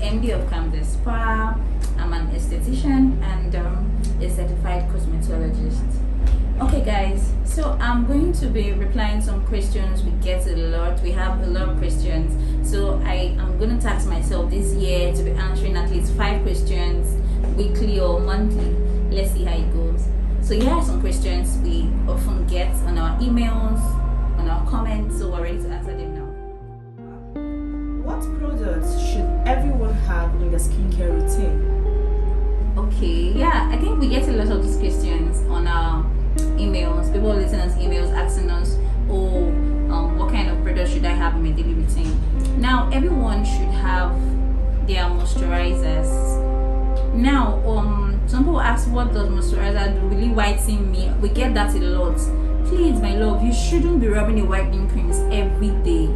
MD of Camden Spa. I'm an esthetician and a certified cosmetologist. Okay guys, so I'm going to be replying some questions. We get a lot, we have a lot of questions, so I am going to task myself this year to be answering at least 5 questions weekly or monthly. Let's see how it goes. So here are some questions we often get on our emails, on our comments, so we're ready to answer them now. What products should everyone have in their skincare routine? Okay, yeah, I think we get a lot of these questions on our emails. People listening us emails asking us, what kind of product should I have in my daily routine? Now, everyone should have their moisturizers. Now, some people ask, what does moisturizer do? Will it whiten me? We get that a lot. Please, my love, you shouldn't be rubbing your whitening creams every day.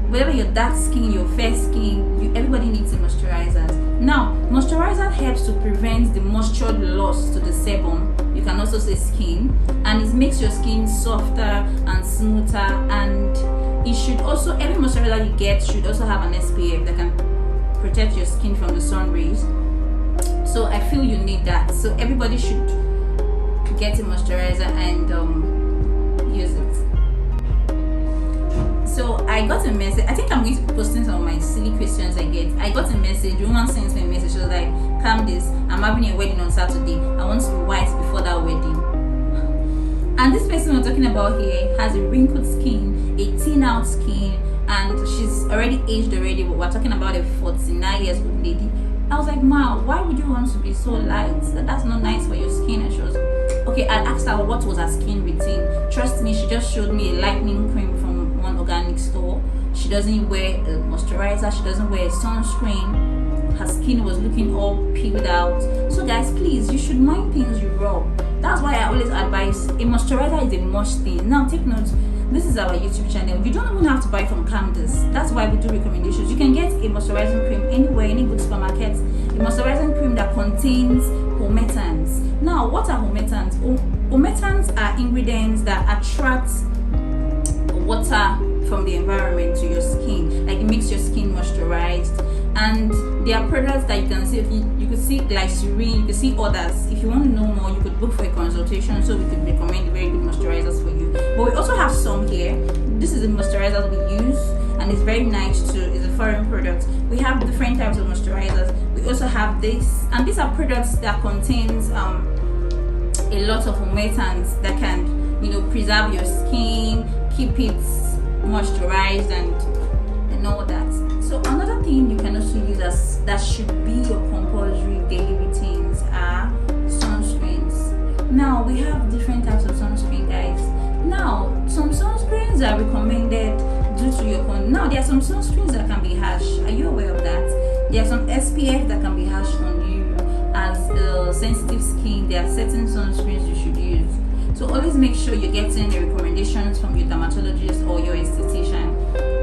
Whether your dark skin, your fair skin, everybody needs a moisturizer. Now, moisturizer helps to prevent the moisture loss to the sebum. You can also say skin, and it makes your skin softer and smoother. And it should also, every moisturizer you get should also have an SPF that can protect your skin from the sun rays. So I feel you need that. So everybody should get a moisturizer and use it. So I got a message. I think I'm going to be posting some of my silly questions I get. I got a message. A woman sent me a message. She was like, Candice, I'm having a wedding on Saturday. I want to be white before that wedding. And this person we're talking about here has a wrinkled skin, a thin out skin, and she's already aged already. But we're talking about a 49 years old lady. I was like, Ma, why would you want to be so light? That's not nice for your skin. And she was okay. I asked her what was her skin routine. Trust me, she just showed me a lightening cream from one organic store. She doesn't wear a moisturizer, she doesn't wear a sunscreen. Her skin was looking all peeled out. So guys, please, you should mind things you rub. That's why I always advise a moisturizer is a must thing. Now take note, this is our YouTube channel. You don't even have to buy from Candice. That's why we do recommendations. You can get a moisturizing cream anywhere, any good supermarkets. A moisturizing cream that contains humectants. Now, what are humectants? Humectants are ingredients that attract water from the environment to your skin. Like, it makes your skin moisturized. And there are products that you can see. You could see glycerin, you could see others. If you want to know more, you could book for a consultation so we could recommend very good moisturizers for you. But we also have some here. This is the moisturizer we use, and it's very nice too. It's a foreign product. We have different types of moisturizers. We also have this, and these are products that contains a lot of humectants that can, preserve your skin, keep it moisturized and all that. So another thing you can also use that should be your compulsory daily routines are sunscreens. Now we have different types of sunscreen, guys. Now some sunscreens are recommended due to your now there are some sunscreens that can be harsh. Are you aware of that? There are some SPF that can be harsh on you. As sensitive skin, there are certain sunscreens you should use. So always make sure you're getting the recommendations from your dermatologist or your esthetician.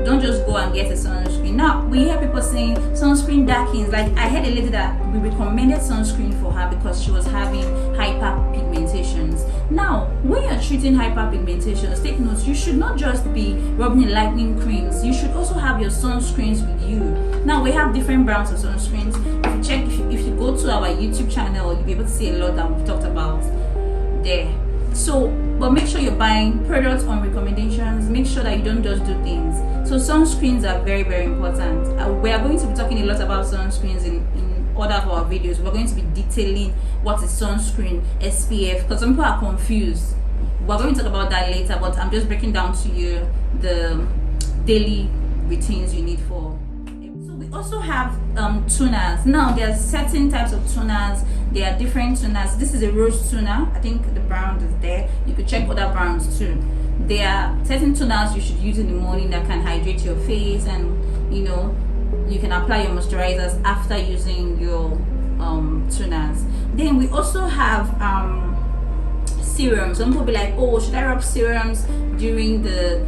Don't just go and get a sunscreen. Now, we hear people saying sunscreen darkens. Like, I had a lady that we recommended sunscreen for her because she was having hyperpigmentations. Now, when you're treating hyperpigmentations, take note, you should not just be rubbing lightening creams. You should also have your sunscreens with you. Now, we have different brands of sunscreens. If you go to our YouTube channel, you'll be able to see a lot that we've talked about there. So, but make sure you're buying products on recommendations. Make sure that you don't just do things. So sunscreens are very, very important. We are going to be talking a lot about sunscreens in other of our videos. We're going to be detailing what is sunscreen, SPF, because some people are confused. We're going to talk about that later, but I'm just breaking down to you the daily routines you need for. So we also have tuners. Now there are certain types of tuners. There are different tuners. This is a rose tuner. I think the brand is there. You could check other brands too. There are certain tuners you should use in the morning that can hydrate your face, and you can apply your moisturizers after using your tuners. Then we also have serums. Some people be like, oh, should I rub serums during the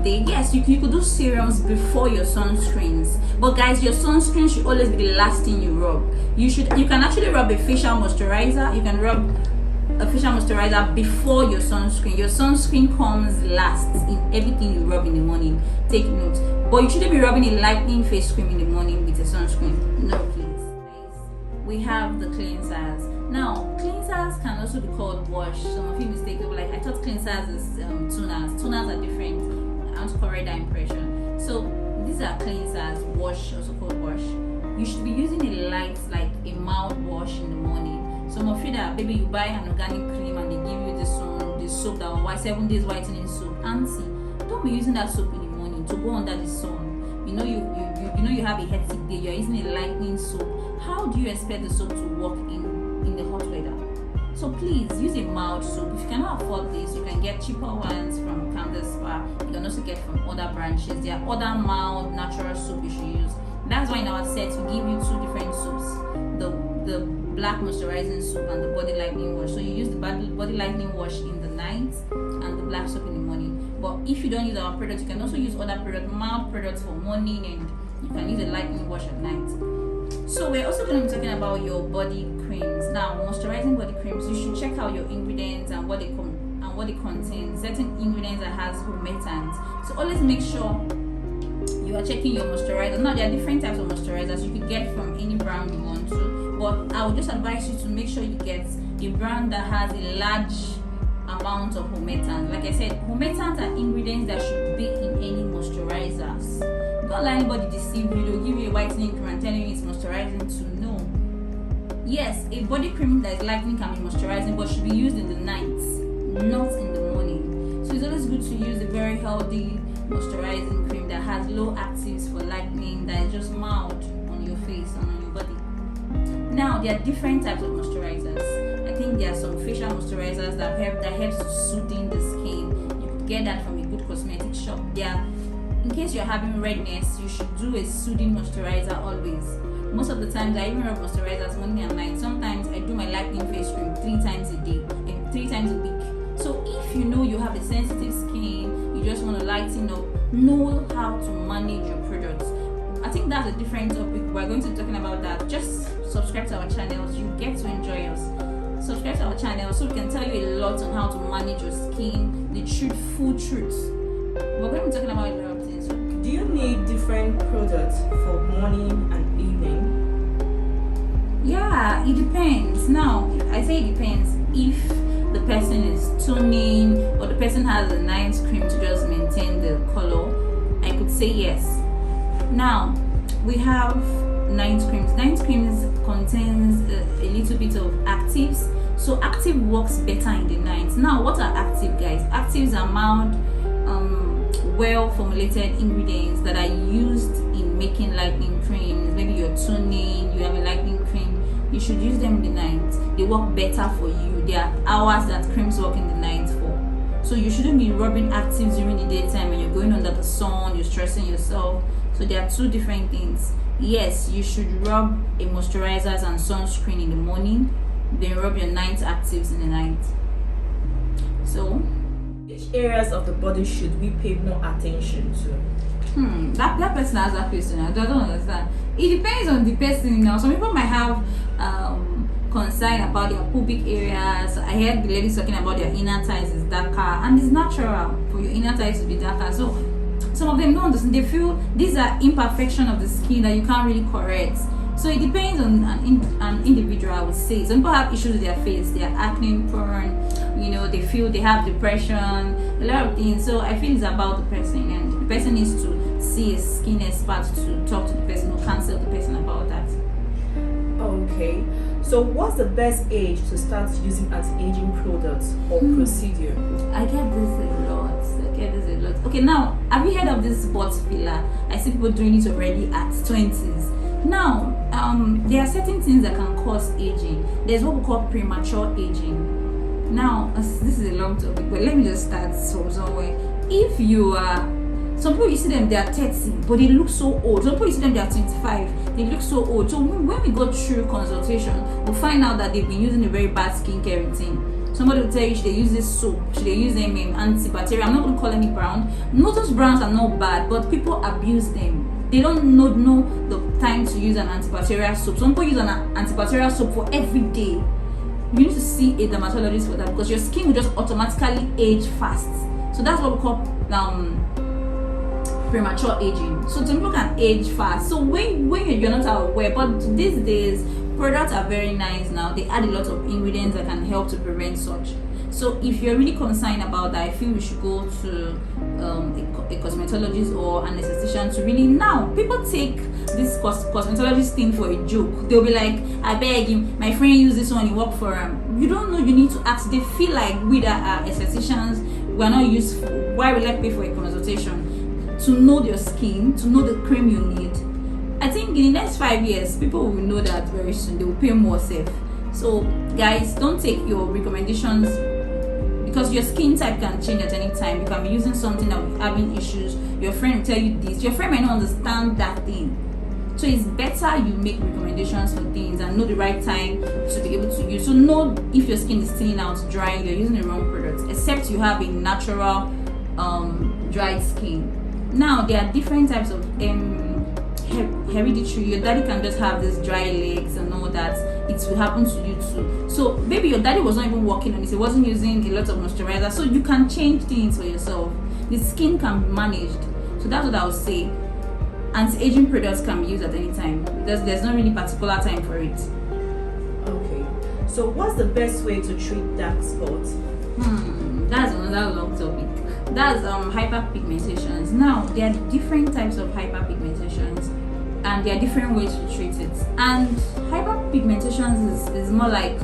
day? Yes, you could do serums before your sunscreens, but guys, your sunscreen should always be the last thing you rub. You can actually rub a facial moisturizer. You can rub a facial moisturizer before your sunscreen. Your sunscreen comes last in everything you rub in the morning. Take note. But you shouldn't be rubbing a lightening face cream in the morning with a sunscreen. No, please. We have the cleansers. Now, cleansers can also be called wash. Some of you mistake it, like I thought cleansers is toners. Toners are different. I want to correct that impression. So these are cleansers, wash, also called wash. You should be using a light, like a mild wash in the morning. Some of you that maybe you buy an organic cream and they give you this soap that will 7 days whitening soap. Auntie, don't be using that soap in the morning to go under the sun. You know you have a hectic day. You're using a lightening soap. How do you expect the soap to work in the hot weather? So please use a mild soap. If you cannot afford this, you can get cheaper ones from Candace Spa. You can also get from other branches. There are other mild natural soap you should use. That's why in our set we give you 2 different soaps: the black moisturizing soap and the body lightening wash. So you use the body lightening wash in the night and the black soap in the morning. But if you don't use our product, you can also use other products, mild products for morning, and you can use a lightening wash at night. So we're also going to be talking about your body creams. Now, moisturizing body creams, you should check out your ingredients and what they contain. Certain ingredients that has humectants. So always make sure you are checking your moisturizer. Now, there are different types of moisturizers you could get from any brand you want to, but I would just advise you to make sure you get a brand that has a large amount of humectants. Like I said, humectants are ingredients that should be in any moisturizers. Don't let anybody deceive you. They'll give you a whitening cream and telling you it's moisturizing to no. Yes, a body cream that is lightening can be moisturizing, but should be used in the night, not in the morning. So it's always good to use a very healthy moisturizing cream that has low actives for lightening, that is just mild on your face and on your body. Now, there are different types of moisturizers. I think there are some facial moisturizers that helps to soothing the skin. You could get that from a good cosmetic shop. In case you're having redness, you should do a soothing moisturizer always. Most of the times, I even rub moisturizers morning and night. Sometimes I do my lightening face cream 3 times a day, 3 times a week. So if you know you have a sensitive skin, you just want to lighten up, know how to manage your products. I think that's a different topic. We're going to be talking about that. Just subscribe to our channels. You get to enjoy us. Subscribe to our channel so we can tell you a lot on how to manage your skin, the full truths. We're going to be talking about a lot of things. Do you need different products for morning and evening? Yeah, it depends. Now, I say it depends. If the person is toning or the person has a nice cream to just maintain the color, I could say yes. Now, we have night creams. Night creams contains a little bit of actives. So active works better in the night. Now, what are active, guys? Actives are mild, well formulated ingredients that are used in making lightening creams. Maybe you're toning, you have a lightening cream, you should use them in the night. They work better for you. There are hours that creams work in the night for. So you shouldn't be rubbing actives during the daytime when you're going under the sun, you're stressing yourself. So there are 2 different things. Yes, you should rub a moisturizers and sunscreen in the morning, then rub your night actives in the night. So which areas of the body should we pay more attention to? That person asked that question. I don't understand. It depends on the person. Now, some people might have concern about their pubic areas. I heard the ladies talking about their inner thighs is darker, and it's natural for your inner thighs to be darker. So some of them don't understand. They feel these are imperfection of the skin that you can't really correct. So it depends on an individual, I would say. Some people have issues with their face, they are acne prone, they feel they have depression, a lot of things. So I feel it's about the person, and the person needs to see a skin expert to talk to the person or counsel the person about that. Okay. So what's the best age to start using anti-aging products or procedure? I get this a lot. Okay, now, have you heard of this butt filler? I see people doing it already at 20s. Now, there are certain things that can cause aging. There's what we call premature aging. Now, this is a long topic, but let me just start from somewhere. If you are, some people you see them, they are 30, but they look so old. Some people you see them, they are 25, they look so old. So when we go through consultation, we'll find out that they've been using a very bad skincare routine. Somebody will tell you, should they use this soap? Should they use antibacterial? I'm not going to call any brand. No, those brands are not bad, but people abuse them. They don't know the time to use an antibacterial soap. Some people use an antibacterial soap for every day. you need to see a dermatologist for that, because your skin will just automatically age fast. So that's what we call premature aging. So some people can age fast. So when you're not aware, but these days products are very nice now. They add a lot of ingredients that can help to prevent such. So if you're really concerned about that, I feel you should go to a cosmetologist or an esthetician to really. Now people take this cosmetologist thing for a joke. They'll be like, I beg you, my friend used this one, you work for him. You don't know, you need to ask. They feel like we that are estheticians, we're not useful. Why will I pay for a consultation? To know your skin, to know the cream you need. I think in the next 5 years, people will know that very soon. They will pay more safe. So guys, don't take your recommendations, because your skin type can change at any time. You can be using something that will be having issues. Your friend will tell you this. Your friend might not understand that thing. So it's better you make recommendations for things and know the right time to be able to use. So know if your skin is thinning out, drying, you're using the wrong products, except you have a natural dried skin. Now there are different types of hereditary. Your daddy can just have these dry legs and all that. It will happen to you too. So maybe your daddy was not even working on it. He wasn't using a lot of moisturizer. So you can change things for yourself. The skin can be managed. So that's what I would say. Anti-aging products can be used at any time. There's not really particular time for it. Okay. So what's the best way to treat dark spots? That's another long topic. That's hyperpigmentations. Now there are different types of hyperpigmentations, and there are different ways to treat it. And hyperpigmentations is more like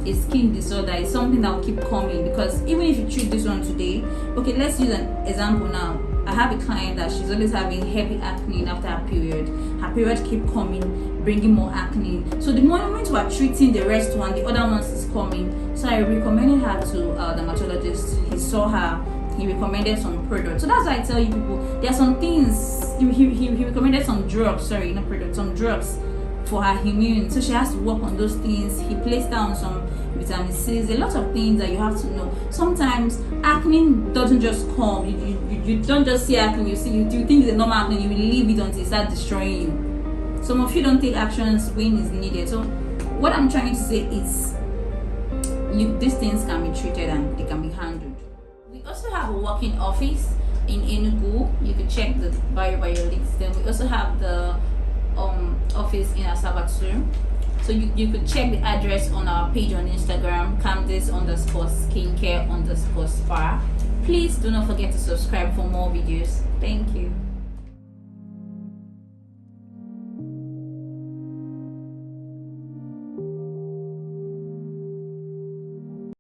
a skin disorder. It's something that will keep coming, because even if you treat this one today, okay, let's use an example now. I have a client that she's always having heavy acne after her period. Her period keep coming, bringing more acne. So the moment we are treating the rest one, the other ones is coming. So I recommended her to a dermatologist. He saw her. He recommended some products. So that's why I tell you people, there are some things. He recommended some drugs. Sorry, not products. Some drugs for her immune. So she has to work on those things. He placed down some vitamin C's, a lot of things that you have to know. Sometimes acne doesn't just come. You don't just see acne. You think it's a normal acne. You will leave it until it starts destroying you. Some of you don't take actions when it's needed. So what I'm trying to say is, these things can be treated and they can be handled. We also have a working office in Enugu. You can check the bio links. Then we also have the office in Asaba too. So you could check the address on our page on Instagram, Candice_skincare_spa. Please do not forget to subscribe for more videos. Thank you.